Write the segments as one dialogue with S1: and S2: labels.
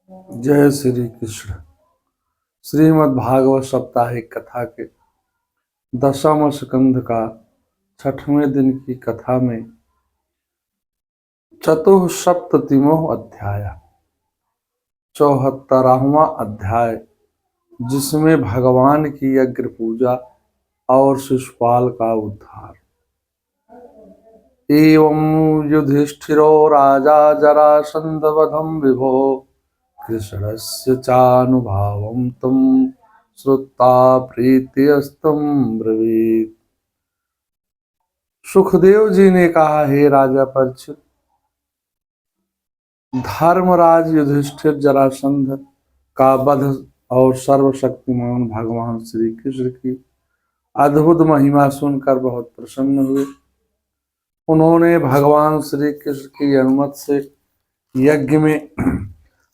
S1: जय श्री कृष्ण। श्रीमद् भागवत साप्ताहिक कथा के 10वां स्कंध का 6वें दिन की कथा में चतुःसप्ततिमो अध्याय 74वां अध्याय, जिसमें भगवान की यज्ञ पूजा और शिशुपाल का उद्धार। एवं युधिष्ठिरो राजा जरासंधवधं विभो कृष्णस्य चानुभावं तं श्रुत्वा प्रीत्यस्तं ब्रवीत। सुखदेव जी ने कहा, हे राजा परीक्षित, धर्मराज युधिष्ठिर जरासंध का वध और सर्वशक्तिमान भगवान श्री कृष्ण की अद्भुत महिमा सुनकर बहुत प्रसन्न हुए। उन्होंने भगवान श्री कृष्ण की अनुमति से यज्ञ में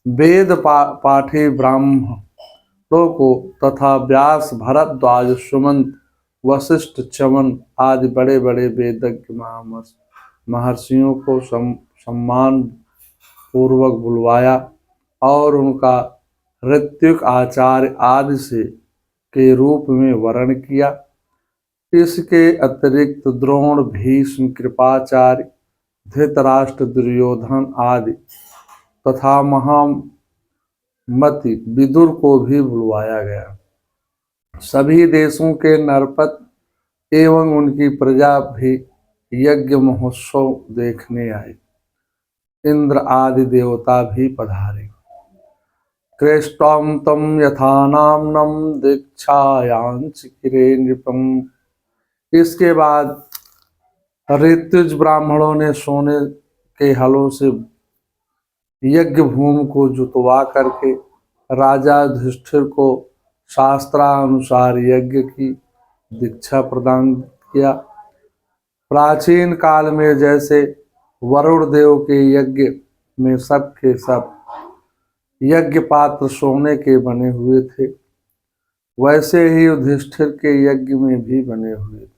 S1: वेद पाठी ब्राह्मणों को तथा व्यास, भरद्वाज, सुमंत, वशिष्ठ, चमन आदि बड़े बड़े वेदज्ञ महर्षियों को सम्मान पूर्वक बुलवाया और उनका ऋत्विक आचार्य आदि से के रूप में वर्ण किया। इसके अतिरिक्त द्रोण, भीष्म, कृपाचार्य, धृतराष्ट्र, दुर्योधन आदि तथा महामति विदुर को भी बुलवाया गया। सभी देशों के नरपत एवं उनकी प्रजा भी यज्ञ महोत्सव देखने आए। इंद्र आदि देवता भी पधारे। कृष्टम तम यथा नामनम दीक्षायांचिकिरे नृपम। इसके बाद ऋत्विज ब्राह्मणों ने सोने के हलों से यज्ञ भूमि को जुतवा करके राजा युधिष्ठिर को शास्त्रानुसार यज्ञ की दीक्षा प्रदान किया। प्राचीन काल में जैसे वरुण देव के यज्ञ में सब के सब यज्ञ पात्र सोने के बने हुए थे, वैसे ही युधिष्ठिर के यज्ञ में भी बने हुए थे।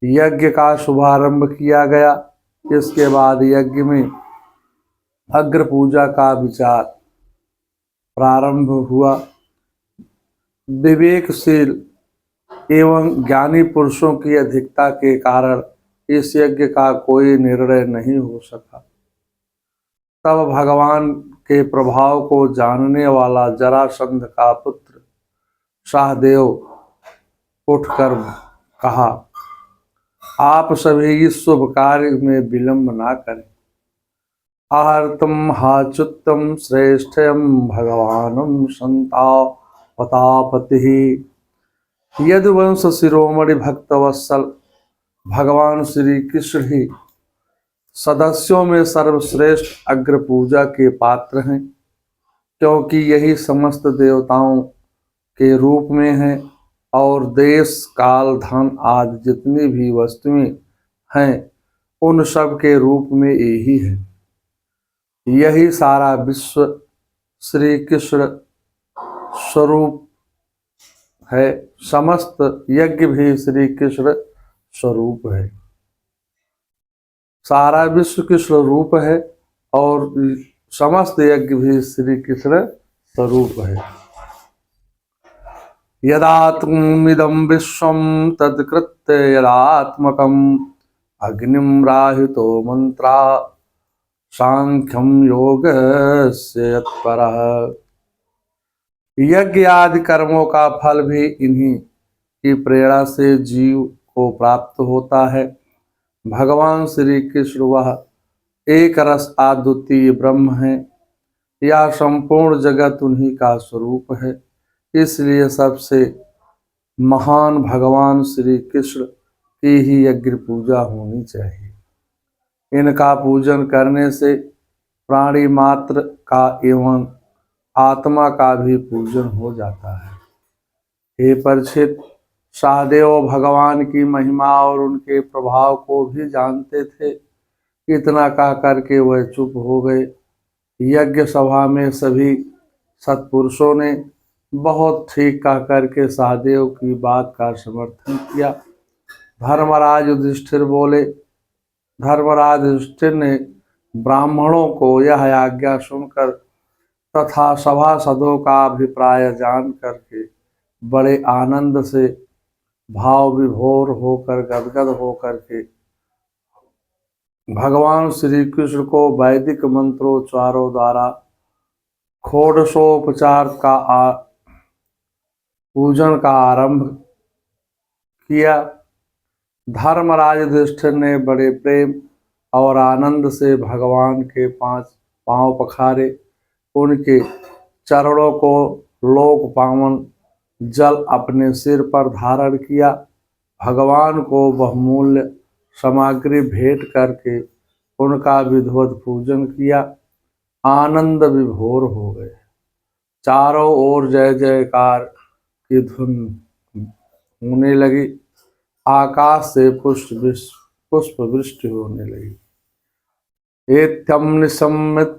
S1: यज्ञ का शुभारंभ किया गया। इसके बाद यज्ञ में अग्र पूजा का विचार प्रारंभ हुआ। विवेकशील एवं ज्ञानी पुरुषों की अधिकता के कारण इस यज्ञ का कोई निर्णय नहीं हो सका। तब भगवान के प्रभाव को जानने वाला जरासंध का पुत्र सहदेव उठकर कहा, आप सभी इस शुभ कार्य में विलंब ना करें। आहर्तम हाच्युतम श्रेष्ठयम भगवानम संतापतापति। यदुवंश शिरोमणि भक्तवत्सल भगवान श्री कृष्ण ही सदस्यों में सर्वश्रेष्ठ अग्र पूजा के पात्र हैं, क्योंकि यही समस्त देवताओं के रूप में है और देश, काल, धन आदि जितनी भी वस्तुएं हैं उन सब के रूप में यही है। यही सारा विश्व श्री कृष्ण स्वरूप है। समस्त यज्ञ भी श्री कृष्ण स्वरूप है। सारा विश्व कृष्ण रूप है और समस्त यज्ञ भी श्री कृष्ण स्वरूप है। यदात्मिदं विश्वं तत्कृत्य यदात्मकम् अग्निं राहितो मंत्रा सांख्यम योगस्य यत्परः। यज्ञ आदि कर्मों का फल भी इन्हीं की प्रेरणा से जीव को प्राप्त होता है। भगवान श्री कृष्ण वह एक रस अद्वितीय ब्रह्म है। यह संपूर्ण जगत उन्हीं का स्वरूप है। इसलिए सबसे महान भगवान श्री कृष्ण की ही यज्ञ पूजा होनी चाहिए। इनका पूजन करने से प्राणी मात्र का एवं आत्मा का भी पूजन हो जाता है। हे परीक्षित, सहदेव भगवान की महिमा और उनके प्रभाव को भी जानते थे। इतना कह करके वह चुप हो गए। यज्ञ सभा में सभी सत्पुरुषों ने बहुत ठीक कह करके सहदेव की बात का समर्थन किया। धर्मराज युधिष्ठिर बोले। धर्मराज युधिष्ठिर ने ब्राह्मणों को यह आज्ञा सुनकर तथा सभासदों का अभिप्राय जान करके बड़े आनंद से भाव विभोर होकर गदगद होकर के भगवान श्री कृष्ण को वैदिक मंत्रोच्चारों द्वारा षोडशोपचार का पूजन का आरंभ किया। धर्मराज युधिष्ठिर ने बड़े प्रेम और आनंद से भगवान के 5 पांव पखारे, उनके चरणों को लोक पावन जल अपने सिर पर धारण किया, भगवान को बहुमूल्य सामग्री भेंट करके उनका विधिवत पूजन किया। आनंद विभोर हो गए। चारों ओर जय जयकार की धुन होने लगी। आकाश से पुष्प वृष्टि होने लगी। एत्यम निशम्मित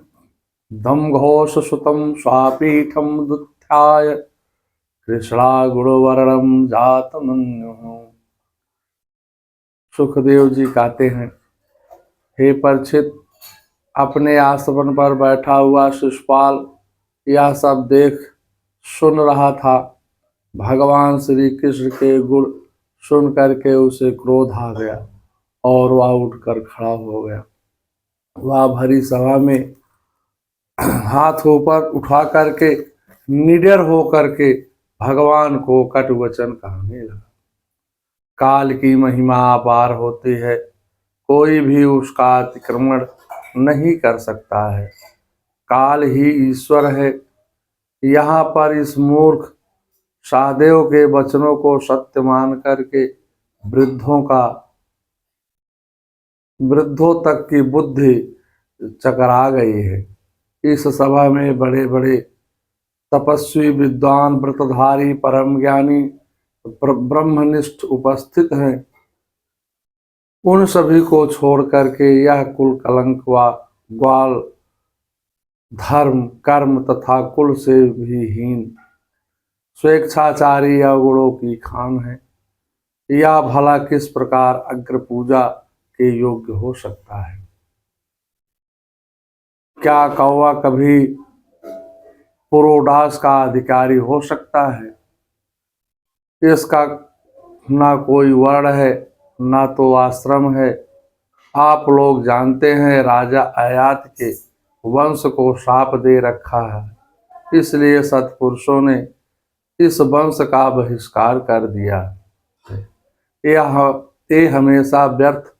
S1: धम घोष सुतम स्वापीठम दुत्थाय कृष्णा गुणवर्णम जातमन्यु। सुखदेव जी कहते हैं, हे परीक्षित, अपने आसन पर बैठा हुआ शिशुपाल यह सब देख सुन रहा था। भगवान श्री कृष्ण के गुण सुन करके उसे क्रोध आ गया और वह उठकर खड़ा हो गया। वह भरी सभा में हाथ ऊपर उठा करके निडर हो करके भगवान को कटु वचन कहने लगा। काल की महिमा अपार होती है, कोई भी उसका अतिक्रमण नहीं कर सकता है। काल ही ईश्वर है। यहाँ पर इस मूर्ख सहदेव के वचनों को सत्य मान करके वृद्धों तक की बुद्धि चकरा गई है। इस सभा में बड़े बड़े तपस्वी, विद्वान, व्रतधारी, परम ज्ञानी, ब्रह्मनिष्ठ उपस्थित हैं। उन सभी को छोड़ करके यह कुल कलंक व ग्वाल, धर्म, कर्म तथा कुल से भी हीन, स्वेच्छाचारी अवगुणों की खान है। यह भला किस प्रकार अग्र पूजा के योग्य हो सकता है? क्या कौवा कभी पुरोडास का अधिकारी हो सकता है? इसका ना कोई वर्ण है, ना तो आश्रम है। आप लोग जानते हैं, राजा अयात के वंश को शाप दे रखा है, इसलिए सत्पुरुषों ने इस वंश का बहिष्कार कर दिया। ये हमेशा व्यर्थ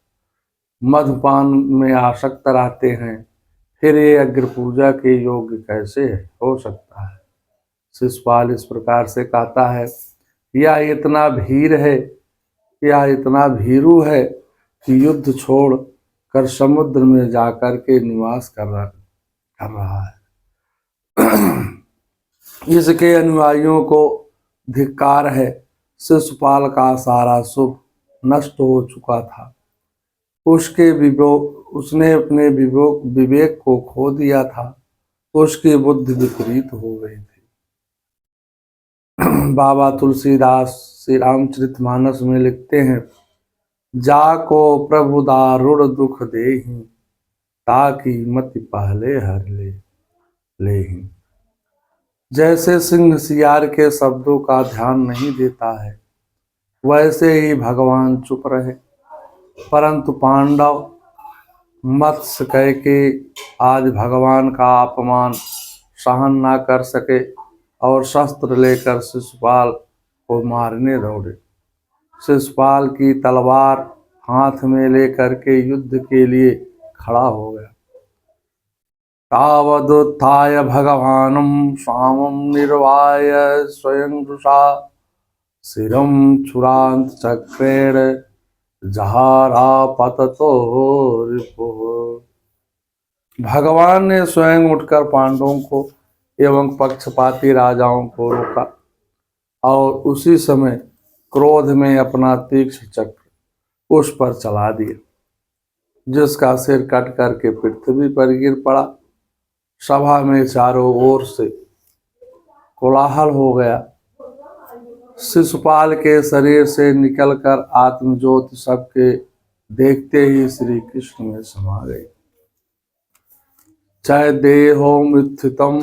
S1: मधुपान में आसक्त रहते हैं, फिर ये अग्र पूजा के योग्य कैसे हो सकता है? शिशुपाल इस प्रकार से कहता है, यह इतना भीरू है कि युद्ध छोड़ कर समुद्र में जाकर के निवास कर रहा है। इसके अनुयायियों को धिक्कार है। शिशुपाल का सारा शुभ नष्ट हो चुका था। उसने अपने विवेक को खो दिया था। उसकी बुद्धि विपरीत हो गई थी। बाबा तुलसीदास श्री रामचरितमानस में लिखते हैं, जाको प्रभु दारुण दुख देहि, ताकि मति पहले हर लेहि। जैसे सिंह सियार के शब्दों का ध्यान नहीं देता है, वैसे ही भगवान चुप रहे। परंतु पांडव मत्स्य कैकेयी आज भगवान का अपमान सहन न कर सके और शस्त्र लेकर शिशुपाल को मारने दौड़े। शिशुपाल की तलवार हाथ में लेकर के युद्ध के लिए खड़ा हो गया। तावदुत्थाय भगवानं स्वामं निर्वाय स्वयं रुषा, शिरं चुरांत चक्रेण जहारापततो रिपुः। भगवान ने स्वयं उठकर पांडवों को एवं पक्षपाती राजाओं को रोका और उसी समय क्रोध में अपना तीक्ष्ण चक्र उस पर चला दिया, जिसका सिर कट करके पृथ्वी पर गिर पड़ा। सभा में चारों ओर से कोलाहल हो गया। शिशुपाल के शरीर से निकलकर आत्मज्योति सबके देखते ही श्री कृष्ण में समा गई। चय देहो मिथितम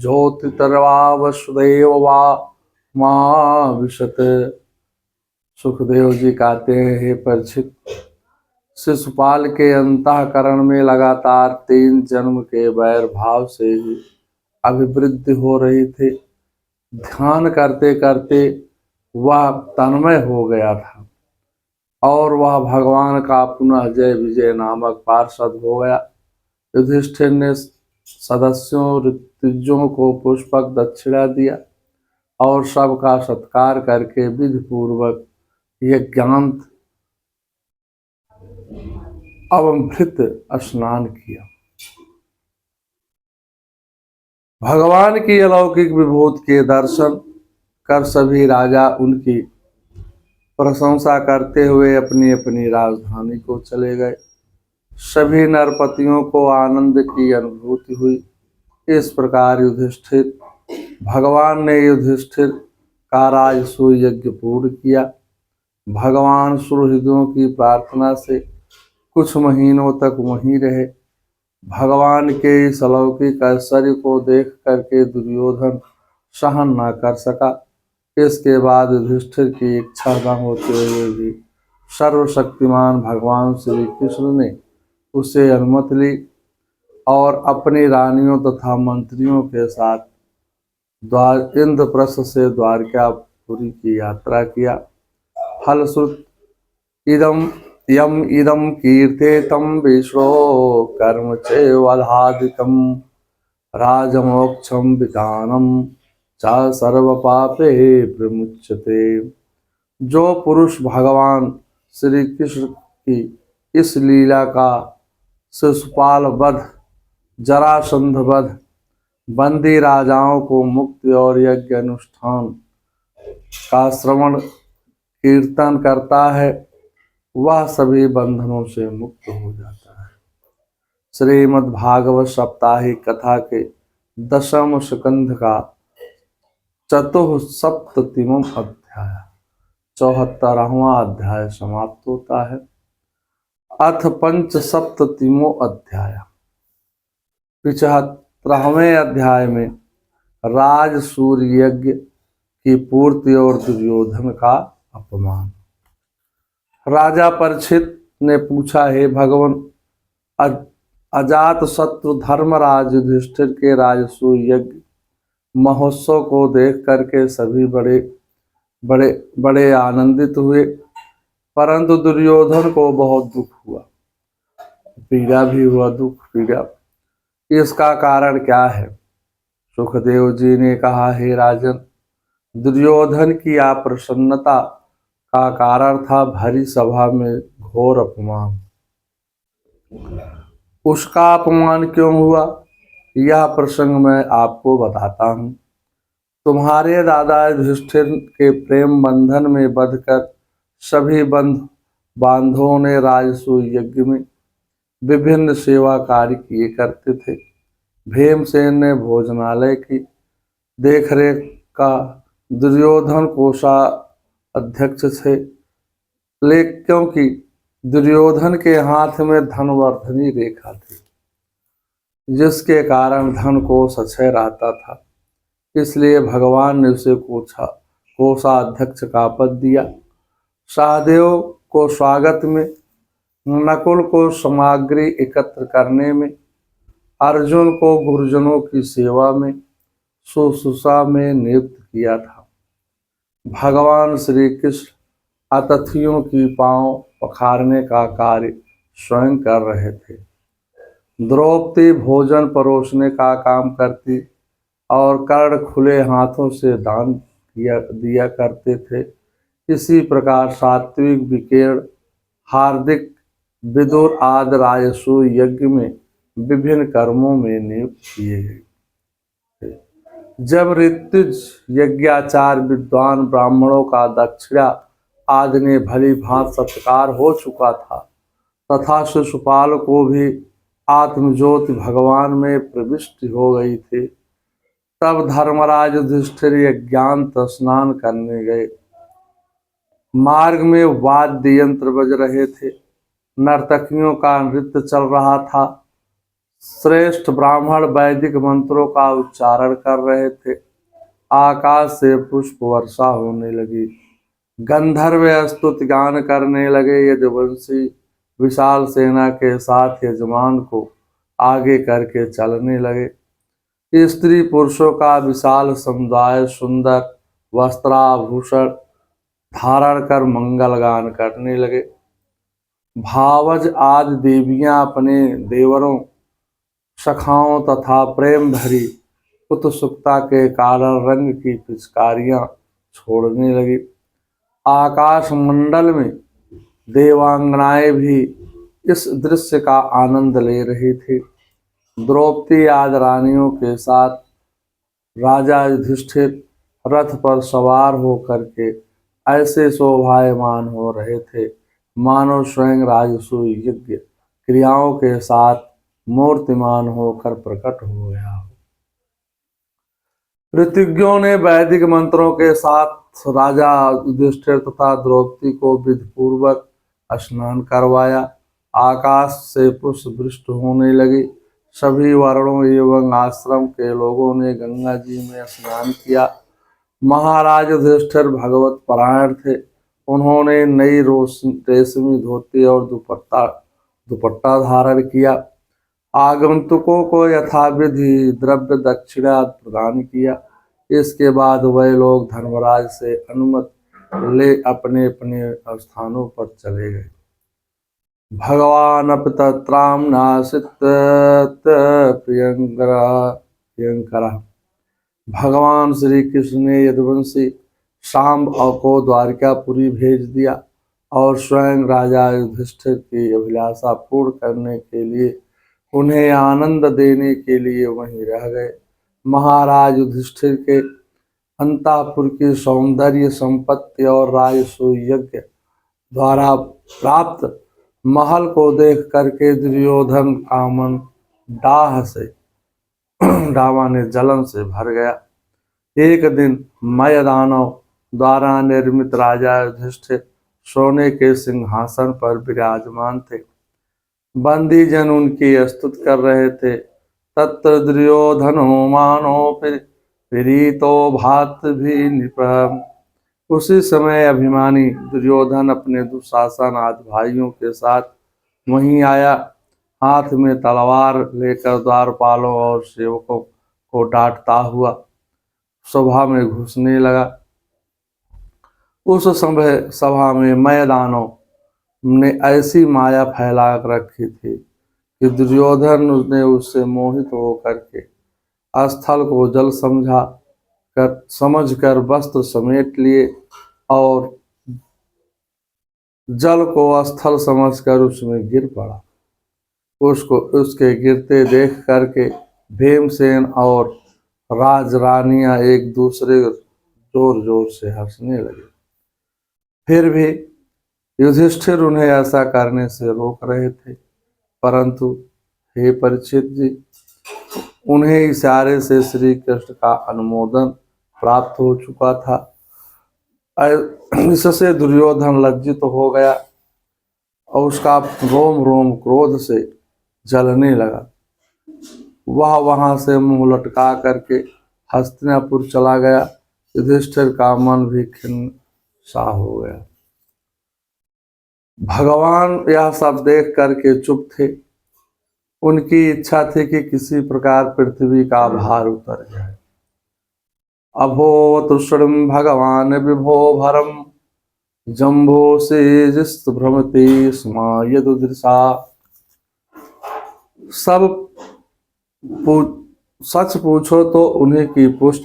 S1: ज्योतिर्वा वसुदेव वा माँ विशत। सुखदेव जी कहते हैं, हे परीक्षित, शिशुपाल के अंतःकरण में लगातार 3 जन्म के वैर भाव से ही अभिवृद्धि हो रही थी। ध्यान करते करते वह तन्मय हो गया था और वह भगवान का पुनः जय विजय नामक पार्षद हो गया। युधिष्ठिर ने सदस्यों ऋत्विजों को पुष्पक दक्षिणा दिया और सबका सत्कार करके विधि पूर्वक यज्ञांत अवमृत स्नान किया। भगवान की अलौकिक विभूति के दर्शन कर सभी राजा उनकी प्रशंसा करते हुए अपनी अपनी राजधानी को चले गए। सभी नरपतियों को आनंद की अनुभूति हुई। इस प्रकार युधिष्ठिर भगवान ने युधिष्ठिर का राजसूय यज्ञ पूर्ण किया। भगवान सुहृदों की प्रार्थना से कुछ महीनों तक वहीं रहे। भगवान के इस अलौकिक ऐश्वर्य को देख करके दुर्योधन सहन न कर सका। इसके बाद युधिष्ठिर की इच्छा न होते हुए भी सर्वशक्तिमान भगवान श्री कृष्ण ने उसे अनुमति ली और अपनी रानियों तथा मंत्रियों के साथ इंद्रप्रस्थ से द्वारकापुरी की यात्रा किया। फलश्रुत इदम कीर्ते तम विष्णो कर्म चेवलादिकम राजमोक्षम विधानम च सर्व पापे प्रमुच्यते। जो पुरुष भगवान श्री कृष्ण की इस लीला का शिशुपाल वध, जरासंध वध, बंदी राजाओं को मुक्ति और यज्ञ अनुष्ठान का श्रवण कीर्तन करता है, वह सभी बंधनों से मुक्त हो जाता है। श्रीमद् भागवत साप्ताहिक कथा के 10वें स्कंध का 74वां अध्याय 74वां अध्याय समाप्त होता है। अथ 75वां अध्याय 75वें अध्याय में राजसूय यज्ञ की पूर्ति और दुर्योधन का अपमान। राजा परीक्षित ने पूछा, हे भगवान, अजात शत्रु धर्मराज युधिष्ठिर के राजसूय यज्ञ महोत्सव को देख करके सभी बड़े बड़े बड़े आनंदित हुए, परंतु दुर्योधन को बहुत दुख हुआ, पीड़ा भी हुआ, दुख पीड़ा। इसका कारण क्या है? सुखदेव जी ने कहा, हे राजन, दुर्योधन की अप्रसन्नता का कारण था भरी सभा में घोर अपमान। उसका अपमान क्यों हुआ, यह प्रसंग मैं आपको बताता हूँ। तुम्हारे दादा युधिष्ठिर के प्रेम बंधन में बंधकर सभी बांधवों ने राजसूय यज्ञ में विभिन्न सेवा कार्य किए करते थे। भीमसेन ने भोजनालय की देखरेख का दुर्योधन कोषा अध्यक्ष थे, लेकिन क्योंकि दुर्योधन के हाथ में धनवर्धनी रेखा थी, जिसके कारण धन कोष अक्षय रहता था, इसलिए भगवान ने उसे कोषाध्यक्ष का पद दिया। सहदेव को स्वागत में, नकुल को सामग्री एकत्र करने में, अर्जुन को गुरुजनों की सेवा में, शुश्रूषा में नियुक्त किया था। भगवान श्री कृष्ण अतिथियों की पांव पखारने का कार्य स्वयं कर रहे थे। द्रौपदी भोजन परोसने का काम करती और कर्ण खुले हाथों से दान दिया करते थे। इसी प्रकार सात्विक, विकीर्ण, हार्दिक, विदुर आदि राजसूय यज्ञ में विभिन्न कर्मों में नियुक्त किए गए। जब ऋत्विज यज्ञाचार विद्वान ब्राह्मणों का दक्षिणा आदि ने भली भांत सत्कार हो चुका था तथा शिशुपाल को भी आत्मज्योति भगवान में प्रविष्ट हो गई थी, तब धर्मराज युधिष्ठिर यज्ञांत स्नान करने गए। मार्ग में वाद्य यंत्र बज रहे थे, नर्तकियों का नृत्य चल रहा था, श्रेष्ठ ब्राह्मण वैदिक मंत्रों का उच्चारण कर रहे थे। आकाश से पुष्प वर्षा होने लगी। गंधर्व स्तुति गान करने लगे। यदुवंशी विशाल सेना के साथ यजमान को आगे करके चलने लगे। स्त्री पुरुषों का विशाल समुदाय सुंदर वस्त्राभूषण धारण कर मंगल गान करने लगे। भावज आदि देवियां अपने देवरों सखाओं तथा प्रेम भरी उत्सुकता के कारण रंग की पिचकारियां छोड़ने लगी। आकाश मंडल में देवांगनाएं भी इस दृश्य का आनंद ले रही थी। द्रौपदी आदि रानियों के साथ राजा युधिष्ठिर रथ पर सवार होकर के ऐसे शोभायमान हो रहे थे मानो स्वयं राजसूय यज्ञ क्रियाओं के साथ मूर्तिमान होकर प्रकट हो गया हो। ऋतुज्ञों ने वैदिक मंत्रों के साथ राजा युधिष्ठिर तथा द्रौपदी को विधि पूर्वक स्नान करवाया। आकाश से पुष्प वृष्टि होने लगी। सभी वर्णों एवं आश्रम के लोगों ने गंगा जी में स्नान किया। महाराज युधिष्ठिर भगवत परायण थे। उन्होंने नई रेशमी धोती और दुपट्टा धारण किया। आगंतुकों को यथाविधि द्रव्य दक्षिणा प्रदान किया। इसके बाद वह लोग धर्मराज से अनुमति ले अपने अपने स्थानों पर चले गए। भगवान अपतत्राम नासित प्रियंकरा। भगवान श्री कृष्ण ने यदुवंशी शांब को द्वारकापुरी भेज दिया और स्वयं राजा युधिष्ठिर की अभिलाषा पूर्ण करने के लिए उन्हें आनंद देने के लिए वहीं रह गए। महाराज युधिष्ठिर के अंतापुर की सौंदर्य संपत्ति और राजसूय यज्ञ द्वारा प्राप्त महल को देख करके दुर्योधन का मन डावा ने जलन से भर गया। एक दिन मय दानव द्वारा निर्मित राजा युधिष्ठिर सोने के सिंहासन पर विराजमान थे। बंदी जन उनकी स्तुति कर रहे थे। तत्र दुर्योधनो मानो प्रीतो भात भी निपम। उसी समय अभिमानी दुर्योधन अपने दुशासन आदि भाइयों के साथ वहीं आया। हाथ में तलवार लेकर द्वारपालों और सेवकों को डांटता हुआ सभा में घुसने लगा। उस समय सभा में मय दानव ने ऐसी माया फैला रखी थी कि दुर्योधन ने उससे मोहित होकर के स्थल को जल समझकर वस्त्र समेट लिए और जल को स्थल समझकर उसमें गिर पड़ा। उसके गिरते देख करके भीमसेन और राजरानियां एक दूसरे जोर जोर से हंसने लगे। फिर भी युधिष्ठिर उन्हें ऐसा करने से रोक रहे थे, परंतु हे परीक्षित जी, उन्हें इशारे से श्री कृष्ण का अनुमोदन प्राप्त हो चुका था। इससे दुर्योधन लज्जित हो गया और उसका रोम रोम क्रोध से जलने लगा। वह वहां से मुंह लटका करके हस्तिनापुर चला गया। युधिष्ठिर का मन भी खिन्न सा हो गया। भगवान यह सब देख करके चुप थे। उनकी इच्छा थी कि किसी प्रकार पृथ्वी का भार उतर जाए। अभोवतु श्रृं भगवान विभो भरम जम्बो से जिस्त भ्रमते स्म यदुदृशा। सब सच पूछो तो उन्हीं की पुष्ट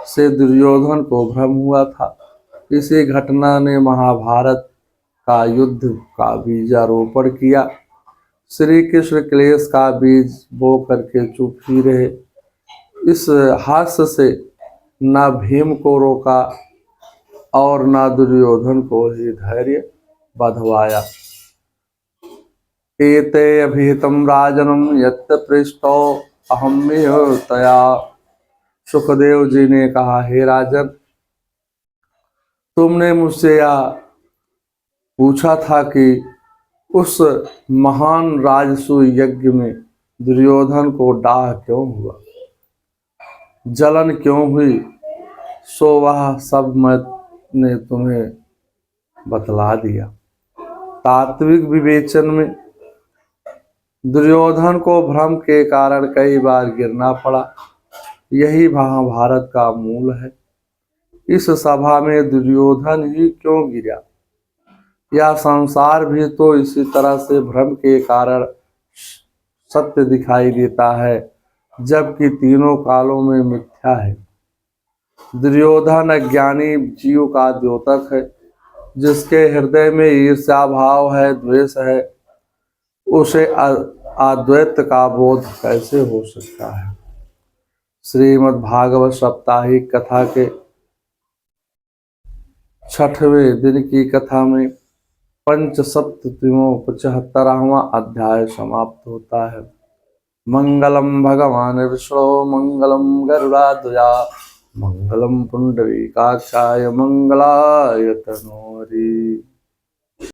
S1: से दुर्योधन को भ्रम हुआ था। इसी घटना ने महाभारत का युद्ध का बीजारोपण किया। श्री कृष्ण क्लेश का बीज बो करके चुप ही रहे। इस हास्य से न भीम को रोका और न दुर्योधन को ही धैर्य बधवाया। एते अभिहितं राजनं यत् पृष्ठो अहम्य तया। सुखदेव जी ने कहा, हे राजन, तुमने मुझसे यह पूछा था कि उस महान राजसूय यज्ञ में दुर्योधन को डाह क्यों हुआ, जलन क्यों हुई, सो वह सब मैंने तुम्हें बतला दिया। तात्विक विवेचन में दुर्योधन को भ्रम के कारण कई बार गिरना पड़ा। यही महाभारत का मूल है। इस सभा में दुर्योधन ही क्यों गिरा? यह संसार भी तो इसी तरह से भ्रम के कारण सत्य दिखाई देता है, जबकि तीनों कालों में मिथ्या है। दुर्योधन अज्ञानी जीव का द्योतक है, जिसके हृदय में ईर्ष्या भाव है, द्वेष है। उसे अद्वैत का बोध कैसे हो सकता है? श्रीमद् भागवत साप्ताहिक कथा के 6वें दिन की कथा में पंचसप्ततियों 75वां अध्याय समाप्त होता है। मंगलम भगवान विष्णु मंगलम गरुड़ाध्वजा मंगलम पुंडरीकाक्षाय मंगलाय तनोहरि।